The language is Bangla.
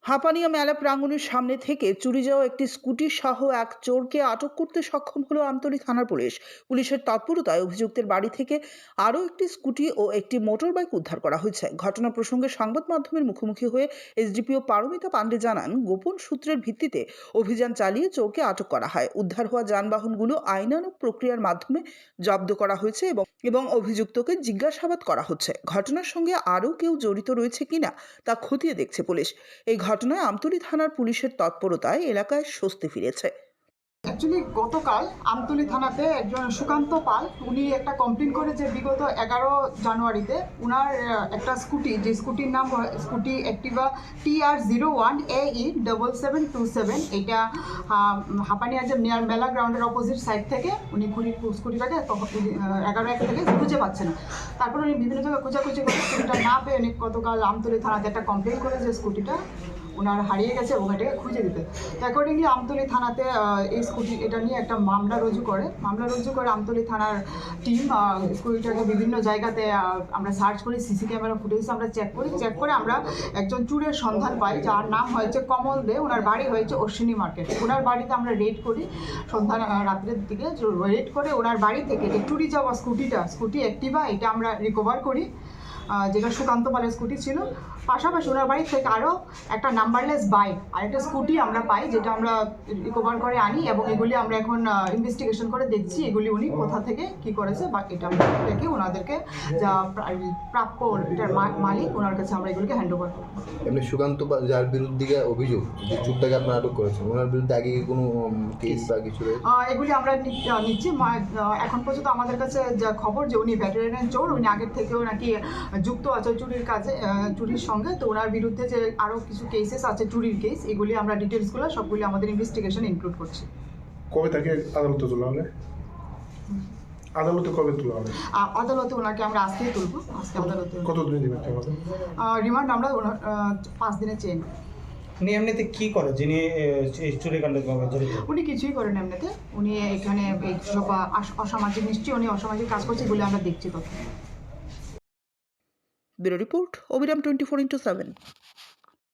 হাঁপানিয়া মেলা প্রাঙ্গণের সামনে থেকে চুরি যাওয়া একটি স্কুটি সহ এক চোরকে আটক করতে সক্ষম হলো আমতলী থানার পুলিশ। পুলিশের তৎপরতায় অভিযুক্তের বাড়ি থেকে আরও একটি স্কুটি ও একটি মোটর বাইক উদ্ধার করা হয়েছে। ঘটনা প্রসঙ্গে সংবাদ মাধ্যমের মুখোমুখি হয়ে এসডিপিও পারমিতা পাণ্ডে জানান, গোপন সূত্রের ভিত্তিতে অভিযান চালিয়ে চোরকে আটক করা হয়। উদ্ধার হওয়া যানবাহনগুলো আইনানুগ প্রক্রিয়ার মাধ্যমে জব্দ করা হয়েছে এবং অভিযুক্তকে জিজ্ঞাসাবাদ করা হচ্ছে। ঘটনার সঙ্গে আরও কেউ জড়িত রয়েছে কিনা তা খতিয়ে দেখছে পুলিশ। এই ঘটনায় আমতলী থানার পুলিশের তৎপরতায় এলাকায় স্বস্তি ফিরেছে। অ্যাকচুয়ালি গতকাল আমতলী থানাতে একজন সুকান্ত পাল উনি একটা কমপ্লেন করে যে বিগত 11 জানুয়ারিতে উনার একটা স্কুটি, যে স্কুটির নাম স্কুটি অ্যাক্টিভা TR01 AE 7727, এটা হাঁপানিয়া যে মেলা গ্রাউন্ডের অপোজিট সাইড থেকে উনি স্কুটিটাকে 11 থেকে খুঁজে পাচ্ছে না। তারপর উনি বিভিন্ন জায়গায় খোঁজাখুঁজি করে স্কুটিটা না পেয়ে উনি গতকাল আমতলী থানাতে একটা কমপ্লেন করে যে স্কুটিটা ওনার হারিয়ে গেছে এবং এটাকে খুঁজে দিতে। তো অ্যাকর্ডিংলি আমতলী থানাতে এই স্কুটি এটা নিয়ে একটা মামলা রুজু করে আমতলী থানার টিম স্কুটিটাকে বিভিন্ন জায়গাতে আমরা সার্চ করি, সিসি ক্যামেরা ফুটেজ আমরা চেক করে আমরা একজন চুরের সন্ধান পাই, যার নাম হয়েছে কমল দে। ওনার বাড়ি হয়েছে অশ্বিনী মার্কেট। ওনার বাড়িতে আমরা রেড করি রাত্রের দিকে, রেড করে ওনার বাড়ি থেকে যে চুরি যাওয়া স্কুটি অ্যাক্টিভা এটা আমরা রিকভার করি, যেটা সুকান্ত পালের স্কুটি ছিল। পাশাপাশি ওনার বাড়ি থেকে আরও একটা নাম্বারলেস বাইক আর একটা স্কুটি আমরা পাই, যেটা আমরা রিকভার করে আনি এবং এগুলি আমরা এখন ইনভেস্টিগেশন করে দেখছি এগুলি উনি কোথা থেকে কি করেছে, বা এটা আমরা দেখে ওনাদেরকে যা প্রাপ্য এটার মালিক ওনার কাছে আমরা এগুলিকে হ্যান্ড ওভার করব। এমনি সুকান্ত যার বিরুদ্ধে অভিযোগ যে চুরটাকে আপনারা আটক করেছেন, ওনার বিরুদ্ধে আগে কোনো কেস বা কিছু এগুলি আমরা নিচ্ছি। এখন পর্যন্ত আমাদের কাছে যা খবর যে উনি ভেটেরান চোর, উনি আগের থেকেও নাকি যুক্ত আছে চুরির কাজে, চুরির সঙ্গে। তো ওনার বিরুদ্ধে যে আরও কিছু কেসেস আছে চুরির কেস, এগুলি আমরা ডিটেলসগুলো সবগুলি আমাদের ইনভেস্টিগেশন ইনক্লুড করছি। কবে তাকে আদালতে তোলা হবে? আদালতে কবে তোলা হবে? আদালতে ওনাকে আমরা আজকেই তুলবো। আজকে আদালতে কতদিন দিবেন আমাদের রিমান্ড? আমরা 5 দিনের চেন। উনি এমনিতে কি করে যিনি চুরি কাণ্ডে জড়িত? উনি কিছুই করেন এমনিতে, উনি এখানে সব অসামাজিক, নিশ্চয়ই উনি অসামাজিক কাজ করছে বলে আমরা দেখছি। তখন ব্যুরো রিপোর্ট, অবিরাম 24x7।